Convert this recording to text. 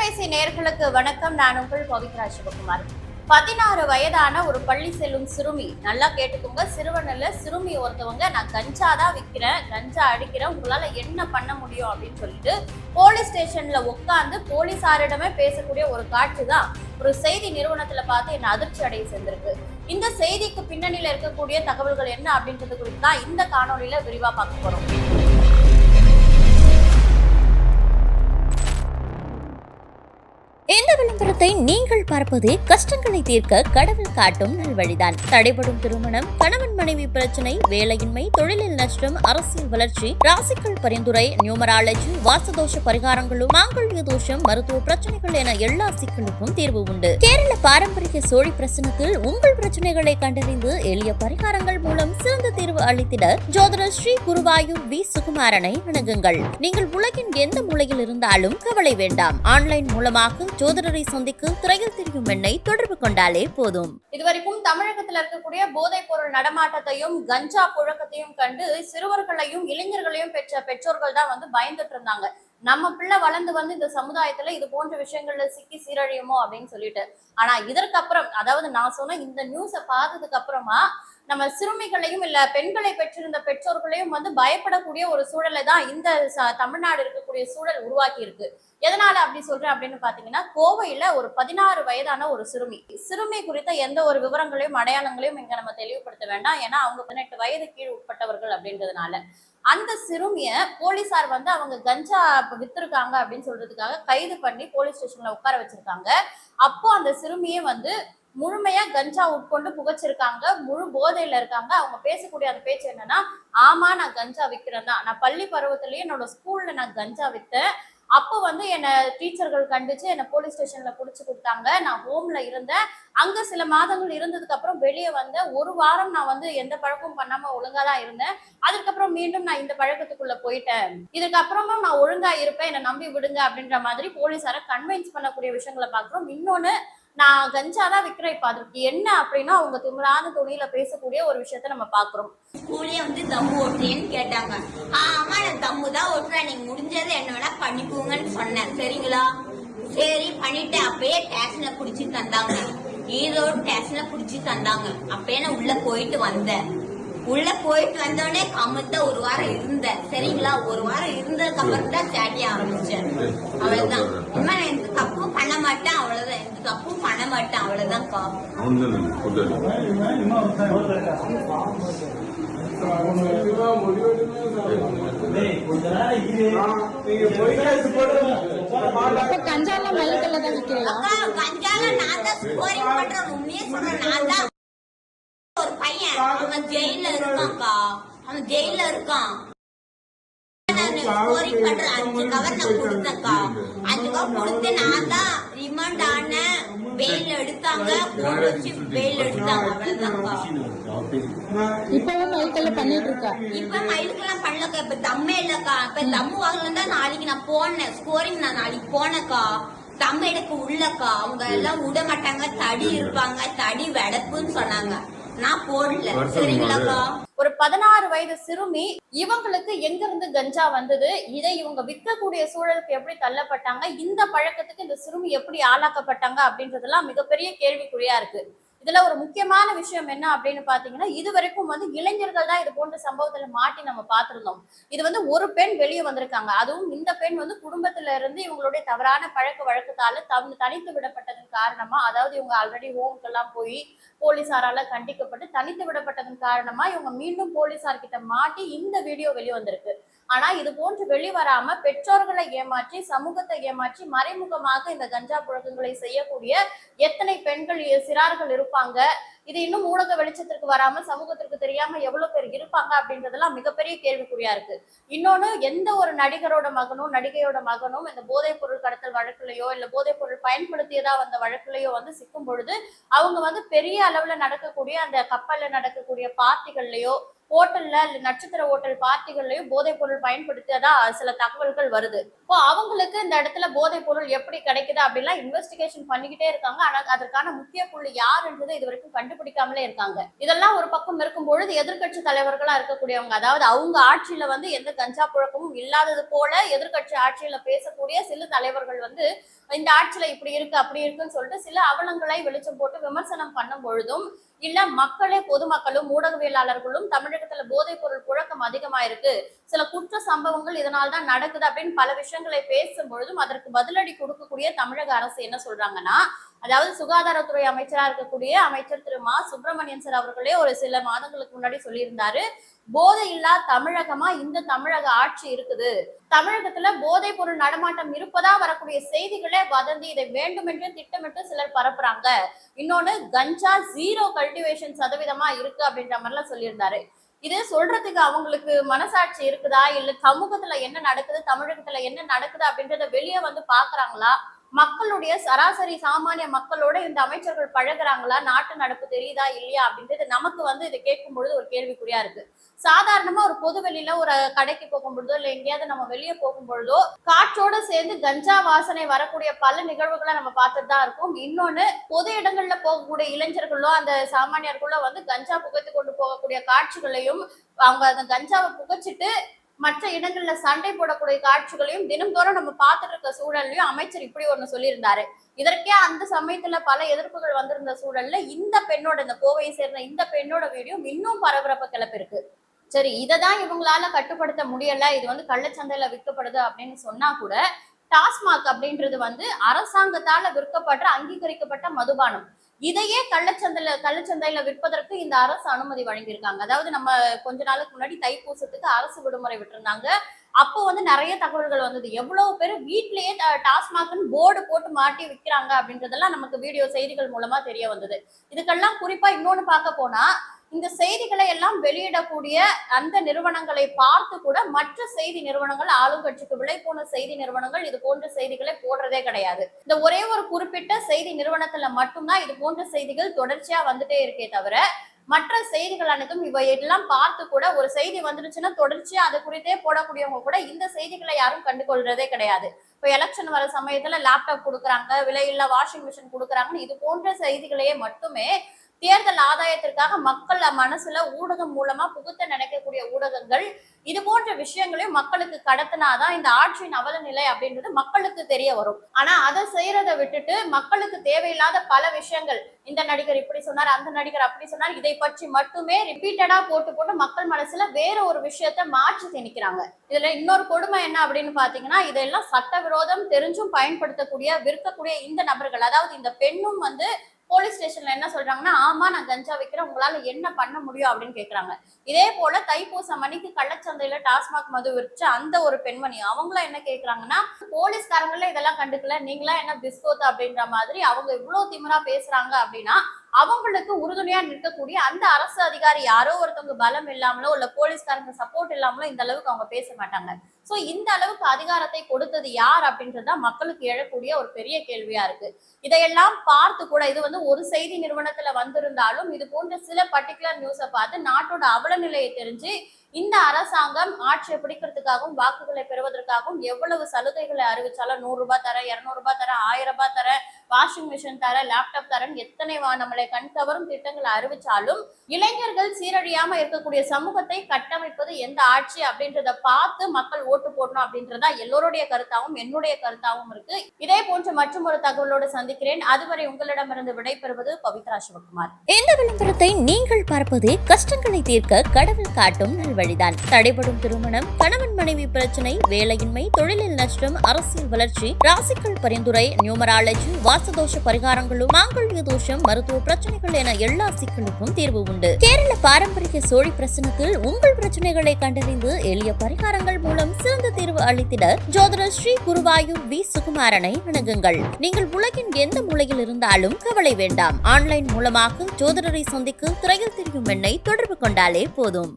கைபேசி நேயர்களுக்கு வணக்கம். நான் உங்கள் பவித்ரா சிவகுமார். 16 வயதான ஒரு பள்ளி செல்லும் சிறுமி, நல்லா கேட்டுக்கோங்க, சிறுவன் இல்ல சிறுமி ஒருத்தவங்க, நான் கஞ்சா தான் விற்கிறேன், கஞ்சா அடிக்கிறேன், உங்களால என்ன பண்ண முடியும் அப்படின்னு சொல்லிட்டு போலீஸ் ஸ்டேஷன்ல உட்கார்ந்து போலீசாரிடமே பேசக்கூடிய ஒரு காட்சி தான் ஒரு செய்தி நிறுவனத்துல பார்த்து என்ன அதிர்ச்சி அடைய செஞ்சிருக்கு. இந்த செய்திக்கு பின்னணியில இருக்கக்கூடிய தகவல்கள் என்ன அப்படின்றது குறித்து தான் இந்த காணொலியில விரிவா பார்க்க போறோம். இந்த விளம்பரத்தை நீங்கள் பார்ப்பதே கஷ்டங்களை தீர்க்க கடவுள் காட்டும் நல்வழிதான். தடைபடும் திருமணம், கணவன் மனைவி பிரச்சனை, வேலையின்மை, தொழிலில் நஷ்டம், அரசியல் வளர்ச்சி, ராசிகள் பரிந்துரை, நியூமராலஜி, வாசதோஷ பரிகாரங்களும், மாங்கல்ய தோஷம், மருத்துவ பிரச்சனைகள் என எல்லா சிக்கலுக்கும் தீர்வு உண்டு. கேரள பாரம்பரிய சோழி பிரசனத்தில் உங்கள் பிரச்சனைகளை கண்டறிந்து எளிய பரிகாரங்கள் மூலம் சிறந்த தீர்வு அளித்திட ஜோதிடர் ஸ்ரீ குருவாயூர் வி சுகுமாரனை அணுகுங்கள். நீங்கள் உலகின் எந்த மூலையில் இருந்தாலும் கவலை வேண்டாம். ஆன்லைன் மூலமாக ஜோதிடரை சந்திக்க திரையில் தெரியும் எண்ணை தொடர்பு கொண்டாலே போதும். இதுவரைக்கும் தமிழகத்தில் இருக்கக்கூடிய போதைப் பொருள் நடமாட்டத்தையும் கஞ்சா புழக்கத்தையும் கண்டு சிறுவர்களையும் இளைஞர்களையும் பெற்ற பெற்றோர்கள் தான் பயந்துட்டு இருந்தாங்க. நம்ம பிள்ளை வளர்ந்து இந்த சமுதாயத்துல இது போன்ற விஷயங்கள்ல சிக்கி சீரழியுமோ அப்படின்னு சொல்லிட்டு. ஆனா இதற்கப்புறம், அதாவது நான் சொன்ன இந்த நியூஸை பார்த்ததுக்கு அப்புறமா நம்ம சிறுமிகளையும் இல்ல பெண்களை பெற்றிருந்த பெற்றோர்களையும் பயப்படக்கூடிய ஒரு சூழலை தான் இந்த தமிழ்நாடு இருக்கக்கூடிய சூழல் உருவாக்கி இருக்கு. எதனால அப்படி சொல்றேன் அப்படின்னு பாத்தீங்கன்னா, கோவையில ஒரு 16 வயதான ஒரு சிறுமி குறித்த எந்த ஒரு விவரங்களையும் அடையாளங்களையும் இங்க நம்ம தெளிவுபடுத்த வேண்டாம். ஏன்னா அவங்க 18 வயது கீழ் உட்பட்டவர்கள் அப்படின்றதுனால அந்த சிறுமிய போலீசார் அவங்க கஞ்சா வித்திருக்காங்க அப்படின்னு சொல்றதுக்காக கைது பண்ணி போலீஸ் ஸ்டேஷன்ல உட்கார வச்சிருக்காங்க. அப்போ அந்த சிறுமியே முழுமையா கஞ்சா உட்கொண்டு புகைச்சிருக்காங்க, முழு போதையில இருக்காங்க. அவங்க பேசக்கூடிய அந்த பேச்சு என்னன்னா, ஆமா நான் கஞ்சா விற்கிறேன் தான், நான் பள்ளி பருவத்திலேயே என்னோட ஸ்கூல்ல நான் கஞ்சா வித்தேன், அப்போ என்னை டீச்சர்கள் கண்டிச்சு என்னை போலீஸ் ஸ்டேஷன்ல புடிச்சு கொடுத்தாங்க, நான் ஹோம்ல இருந்தேன், அங்க சில மாதங்கள் இருந்ததுக்கு அப்புறம் வெளியே வந்தேன், ஒரு வாரம் நான் எந்த பழக்கமும் பண்ணாம ஒழுங்கா தான் இருந்தேன், அதுக்கப்புறம் மீண்டும் நான் இந்த பழக்கத்துக்குள்ள போயிட்டேன், இதுக்கப்புறமும் நான் ஒழுங்கா இருப்பேன், என்னை நம்பி விடுங்க அப்படின்ற மாதிரி போலீஸார கன்வின்ஸ் பண்ணக்கூடிய விஷயங்களை பார்க்கிறோம். இன்னொன்னு, நான் கஞ்சாதான் விற்கிறேன், இப்ப அதுக்கு என்ன அப்படின்னா அவங்க திமிரான துணியில பேசக்கூடிய ஒரு விஷயத்த நம்ம பாக்குறோம். ஸ்கூலே தம்மு ஓட்டுறேன்னு கேட்டாங்க. ஆமா நான் தம்மு தான் ஓட்டுறேன், நீங்க முடிஞ்சது என்ன வேணா பண்ணிக்கோங்கன்னு சொன்னேன். சரிங்களா, சரி பண்ணிட்டு அப்பயே டேக்ஸ்ல புடிச்சு தந்தாங்க, ஈரோடு டேக்ஸ்ல புடிச்சு தந்தாங்க. அப்பயே நான் உள்ள போயிட்டு வந்தேன். உள்ள போயிட்டு வந்தோடனே கம்மத்த ஒரு வாரம் இருந்தேன். சரிங்களா, ஒரு வாரம் இருந்ததுக்கு அப்புறம் தான் சேட்டிய ஆரம்பிச்சேன். அவ்வளவுதான். இனிமே நான் எந்த தப்பும் பண்ண மாட்டேன், அவ்வளவுதான். எந்த தப்பும் பண்ண மாட்டேன், அவ்வளவுதான்க்கா. கஞ்சால மல்லிக்கல்ல தான் விக்கிறீங்களா? கஞ்சால நான் தான் ஸ்கோரிங் பண்றேன், உண்மையே சொல்றேன். நான் தான் ஒரு பையன், அவன் ஜெயில இருக்கான்க்கா, அவன் ஜெயில இருக்கான். ஸ்கோரிங் பண்ற 5 கவர் நான் கொடுத்தேன்க்கா, 5 கவர் கொடுத்து நான் தான் ரிமாண்ட் ஆனேன். பெயில் எடுத்தாங்க, கோர்ட் வச்சு பெயில் எடுத்தாங்க. அவ்வளவுதான்க்கா. இப்பவும் மயில்கல்ல பண்ணிட்டு இருக்கா? இப்ப மயிலுக்கெல்லாம் பண்ணலக்கா, இப்ப தம்மே இல்லக்கா. இப்ப தம்மு வாங்கலன்னா நாளைக்கு நான் போனேன், ஸ்கோரிங் நான் நாளைக்கு போனேக்கா. தம்ம எடுக்க உள்ளக்கா, அவங்க எல்லாம் விட மாட்டாங்க, தடி இருப்பாங்க, தடி வெடப்புன்னு சொன்னாங்க. நான் போடல. சரிங்களாக்கா. ஒரு 16 வயது சிறுமி, இவங்களுக்கு எங்க இருந்து கஞ்சா வந்தது, இதை இவங்க விற்கக்கூடிய சூழலுக்கு எப்படி தள்ளப்பட்டாங்க, இந்த பழக்கத்துக்கு இந்த சிறுமி எப்படி ஆளாக்கப்பட்டாங்க அப்படின்றதெல்லாம் மிகப்பெரிய கேள்விக்குறியா இருக்கு. இதுல ஒரு முக்கியமான விஷயம் என்ன அப்படின்னு பாத்தீங்கன்னா, இது வரைக்கும் இளைஞர்கள் தான் இது போன்ற சம்பவத்துல மாட்டி நம்ம பார்த்திருந்தோம். இது ஒரு பெண் வெளியே வந்திருக்காங்க. அதுவும் இந்த பெண் குடும்பத்துல இருந்து இவங்களுடைய தவறான பழக்க வழக்கத்தால தனித்து விடப்பட்டதன் காரணமா, அதாவது இவங்க ஆல்ரெடி ஹோம்க்கெல்லாம் போய் போலீசாரால கண்டிக்கப்பட்டு தனித்து விடப்பட்டதன் காரணமா இவங்க மீண்டும் போலீசார் கிட்ட மாட்டி இந்த வீடியோ வெளியே வந்திருக்கு. ஆனா இது போன்று வெளிவராம பெற்றோர்களை ஏமாற்றி, சமூகத்தை ஏமாற்றி, மறைமுகமாக இந்த கஞ்சா புழக்கங்களை செய்யக்கூடிய எத்தனை பெண்கள் சிறார்கள் இருப்பாங்க. இது இன்னும் ஊடக வெளிச்சத்திற்கு வராம சமூகத்திற்கு தெரியாம எவ்வளவு பேர் இருப்பாங்க அப்படின்றதெல்லாம் மிகப்பெரிய கேள்விக்குறியா இருக்கு. இன்னொன்னு, எந்த ஒரு நடிகரோட மகனும் நடிகையோட மகனும் இந்த போதைப் பொருள் கடத்தல் வழக்குலையோ இல்ல போதைப் பொருள் பயன்படுத்தியதா வந்த வழக்குலையோ சிக்கும் பொழுது அவங்க பெரிய அளவுல நடக்கக்கூடிய அந்த கப்பல்ல நடக்கக்கூடிய பார்ட்டிகள்லயோ ஹோட்டல்ல நட்சத்திர ஹோட்டல் பார்ட்டிகள்லயும் போதைப் பொருள் பயன்படுத்தியதா சில தகவல்கள் வருது. இப்போ அவங்களுக்கு இந்த இடத்துல போதைப் பொருள் எப்படி கிடைக்குது அப்படின்லாம் இன்வெஸ்டிகேஷன் பண்ணிக்கிட்டே இருக்காங்க. ஆனா அதற்கான முக்கிய புள்ளி யாருன்றது இது வரைக்கும் கண்டுபிடிக்காமலே இருக்காங்க. இதெல்லாம் ஒரு பக்கம் இருக்கும் பொழுது எதிர்க்கட்சி தலைவர்களா இருக்கக்கூடியவங்க, அதாவது அவங்க ஆட்சியில வந்து எந்த கஞ்சா புழக்கமும் இல்லாதது போல எதிர்க்கட்சி ஆட்சியில பேசக்கூடிய சில தலைவர்கள் வந்து இந்த ஆட்சியில இப்படி இருக்கு அப்படி இருக்குன்னு சொல்லிட்டு சில அவலங்களை வெளிச்சம் போட்டு விமர்சனம் பண்ணும் பொழுதும், இல்ல மக்களே பொதுமக்களும் ஊடகவியலாளர்களும் தமிழகத்துல போதைப் பொருள் புழக்கம் அதிகமா இருக்கு, சில குற்ற சம்பவங்கள் இதனால்தான் நடக்குது அப்படின்னு பல விஷயங்களை பேசும் பொழுதும் அதற்கு பதிலடி கொடுக்கக்கூடிய தமிழக அரசு என்ன சொல்றாங்கன்னா, அதாவது சுகாதாரத்துறை அமைச்சரா இருக்கக்கூடிய அமைச்சர் திரு மா சுப்பிரமணியன் சார் அவர்களே ஒரு சில மாதங்களுக்கு முன்னாடி சொல்லியிருந்தாரு, போதை இல்லா தமிழகமா இந்த தமிழக ஆட்சி இருக்குது, தமிழகத்துல போதைப் பொருள் நடமாட்டம் இருப்பதா வரக்கூடிய செய்திகளே வதந்தி, இதை வேண்டுமென்று திட்டமிட்டு சிலர் பரப்புறாங்க, இன்னொன்னு கஞ்சா 0 கல்டிவேஷன் சதவீதமா இருக்கு அப்படின்ற மாதிரிலாம் சொல்லியிருந்தாரு. இது சொல்றதுக்கு அவங்களுக்கு மனசாட்சி இருக்குதா, இல்ல சமூகத்துல என்ன நடக்குது, தமிழகத்துல என்ன நடக்குது அப்படின்றத வெளியே வந்து பாக்குறாங்களா, மக்களுடைய சராசரி சாமானிய மக்களோட இந்த அமைச்சர்கள் பழகுறாங்களா, நாட்டு நடப்பு தெரியுதா இல்லையா அப்படின்றது நமக்கு வந்து இதை கேட்கும் பொழுது ஒரு கேள்விக்குறியா இருக்கு. சாதாரணமா ஒரு பொது வெளியில ஒரு கடைக்கு போகும் பொழுதோ இல்ல எங்கேயாவது நம்ம வெளியே போகும் பொழுதோ காற்றோட சேர்ந்து கஞ்சா வாசனை வரக்கூடிய பல நிகழ்வுகளை நம்ம பார்த்துட்டு தான் இருக்கோம். இன்னொன்னு, பொது இடங்கள்ல போகக்கூடிய இளைஞர்களோ அந்த சாமானியர்களோ வந்து கஞ்சா புகைத்து கொண்டு போகக்கூடிய காட்சிகளையும் அவங்க அந்த கஞ்சாவை புகைச்சிட்டு மற்ற இடங்கள்ல சண்டை போடக்கூடிய காட்சிகளையும் தினம்தோறும் நம்ம பார்த்துட்டு இருக்க சூழல்லையும் அமைச்சர் இப்படி ஒண்ணு சொல்லியிருந்தாரு. இதற்கே அந்த சமயத்துல பல எதிர்ப்புகள் வந்திருந்த சூழல்ல இந்த பெண்ணோட, இந்த கோவையை சேர்ந்த இந்த பெண்ணோட வீடியோ இன்னும் பரபரப்பை கிளப்பிருக்கு. சரி, இததான் இவங்களால கட்டுப்படுத்த முடியல, இது வந்து கள்ளச்சந்தையில விற்கப்படுது அப்படின்னு சொன்னா கூட, டாஸ்மாக் அப்படின்றது வந்து அரசாங்கத்தால விற்கப்பட்ட அங்கீகரிக்கப்பட்ட மதுபானம். இதையே கள்ளச்சந்தையில விற்பதற்கு இந்த அரசு அனுமதி வழங்கியிருக்காங்க. அதாவது நம்ம கொஞ்ச நாளுக்கு முன்னாடி தைப்பூசத்துக்கு அரசு விடுமுறை விட்டுருந்தாங்க. அப்போ வந்து நிறைய தகவல்கள் வந்தது, எவ்வளவு பேர் வீட்லயே டாஸ்மாக்னு போர்டு போட்டு மாட்டி விற்கிறாங்க அப்படின்றதெல்லாம் நமக்கு வீடியோ செய்திகள் மூலமா தெரிய வந்தது. இதுக்கெல்லாம் குறிப்பா இன்னொன்னு பார்க்க போனா, இந்த செய்திகளை எல்லாம் வெளியிடக்கூடிய அந்த நிறுவனங்களை பார்த்து கூட மற்ற செய்தி நிறுவனங்கள், ஆளுங்கட்சிக்கு விலை போன செய்தி நிறுவனங்கள் இது போன்ற செய்திகளை போடுறதே கிடையாது. இந்த ஒரே ஒரு குறிப்பிட்ட செய்தி நிறுவனத்துல மட்டும்தான் இது போன்ற செய்திகள் தொடர்ச்சியா வந்துட்டே இருக்கே தவிர, மற்ற செய்திகள் அனைத்தும் இவையெல்லாம் பார்த்து கூட ஒரு செய்தி வந்துருச்சுன்னா தொடர்ச்சியா அது குறித்தே போடக்கூடியவங்க கூட இந்த செய்திகளை யாரும் கண்டுகொள்றதே கிடையாது. இப்ப எலெக்ஷன் வர சமயத்துல லேப்டாப் கொடுக்குறாங்க, விலையில்லா வாஷிங் மிஷின் கொடுக்குறாங்கன்னு இது போன்ற செய்திகளையே மட்டுமே தேர்தல் ஆதாயத்திற்காக மக்கள் மனசுல ஊடகம் மூலமா புகுத்த நினைக்கக்கூடிய ஊடகங்கள் இது போன்ற விஷயங்களையும் மக்களுக்கு கடத்தினாதான் இந்த ஆட்சியின் அவல நிலை அப்படின்றது மக்களுக்கு தெரிய வரும். ஆனா அதை செய்யறதை விட்டுட்டு மக்களுக்கு தேவையில்லாத பல விஷயங்கள், இந்த நடிகர் இப்படி சொன்னார், அந்த நடிகர் அப்படி சொன்னார், இதை பற்றி மட்டுமே ரிப்பீட்டடா போட்டு மக்கள் மனசுல வேற ஒரு விஷயத்த மாற்றி திணிக்கிறாங்க. இதுல இன்னொரு கொடுமை என்ன அப்படின்னு பாத்தீங்கன்னா, இதெல்லாம் சட்டவிரோதம் தெரிஞ்சும் பயன்படுத்தக்கூடிய விற்கக்கூடிய இந்த நபர்கள், அதாவது இந்த பெண்ணும் வந்து போலீஸ் ஸ்டேஷன்ல என்ன சொல்றாங்கன்னா, ஆமா நான் கஞ்சா வைக்கிறேன், உங்களால என்ன பண்ண முடியும் அப்படின்னு கேக்குறாங்க. இதே போல தைப்பூசம் மணிக்கு கள்ளச்சந்தையில டாஸ்மாக் மது விற்ற அந்த ஒரு பெண்மணி அவங்களும் என்ன கேக்குறாங்கன்னா, போலீஸ்காரங்கள இதெல்லாம் கண்டுக்கல, நீங்களா என்ன பிஸ்கோத் அப்படின்ற மாதிரி அவங்க இவ்வளவு திமிரா பேசுறாங்க அப்படின்னா, அவங்களுக்கு உறுதுணையா நிற்கக்கூடிய அந்த அரசு அதிகாரி யாரோ ஒருத்தவங்க பலம் இல்லாமலோ இல்ல போலீஸ்காரங்க சப்போர்ட் இல்லாமலோ இந்த அளவுக்கு அவங்க பேச மாட்டாங்க. சோ இந்த அளவுக்கு அதிகாரத்தை கொடுத்தது யார் அப்படின்றதுதான் மக்களுக்கு எழக்கூடிய ஒரு பெரிய கேள்வியா இருக்கு. இதையெல்லாம் பார்த்து கூட, இது வந்து ஒரு செய்தி நிறுவனத்துல வந்திருந்தாலும் இது போன்ற சில பர்டிகுலர் நியூஸை பார்த்து நாட்டோட அவல நிலையை தெரிஞ்சு இந்த அரசாங்கம் ஆட்சியை பிடிக்கிறதுக்காகவும் வாக்குகளை பெறுவதற்காகவும் எவ்வளவு சலுகைகளை அறிவிச்சாலும் 100 ரூபாய் தர, 200 ரூபாய் தர, 1000 ரூபாய் தர, வாஷிங் மிஷின் தர, லேப்டாப் தரன்னு எத்தனை நம்மளை கண்கவரும் திட்டங்களை அறிவிச்சாலும் இளைஞர்கள் சீரழியாம இருக்கக்கூடிய சமூகத்தை கட்டமைப்பது எந்த ஆட்சி அப்படின்றத பார்த்து மக்கள் ஓட்டு போடணும் அப்படின்றதா எல்லோருடைய கருத்தாவும் என்னுடைய கருத்தாவும் இருக்கு. இதே போன்ற மற்றும் ஒரு தகவலோடு சந்திக்கிறேன். அதுவரை உங்களிடமிருந்து விடைபெறுவது பவித்ரா சிவகுமார். இந்த விளம்பரத்தை நீங்கள் பார்ப்பது கஷ்டங்களை தீர்க்க கடவுள் காட்டும் நல்வழிதான். தடைபடும் திருமணம், கணவன் மனைவி பிரச்சனை, வேலையின்மை, தொழிலில் நஷ்டம், அரசியல் வளர்ச்சி, ராசிகள் பரிந்துரை, நியூமராலஜி, வாசதோஷ பரிகாரங்களும், மாங்கல்ய தோஷம், மருத்துவ பிரச்சனைகள் என எல்லா சிக்கலுக்கும் தீர்வு உண்டு. கேரள பாரம்பரிய சோழி பிரசனத்தில் உங்கள் பிரச்சனைகளை கண்டறிந்து எளிய பரிகாரங்கள் மூலம் சிறந்த தீர்வு அளித்திட ஜோதிடர் ஸ்ரீ குருவாயூர் வி சுகுமாரனை அணுகுங்கள். நீங்கள் உலகின் எந்த மூலையில் இருந்தாலும் கவலை வேண்டாம். ஆன்லைன் மூலமாக ஜோதிடரை சந்திக்க திரையில் தெரியும் எண்ணை தொடர்பு கொண்டாலே போதும்.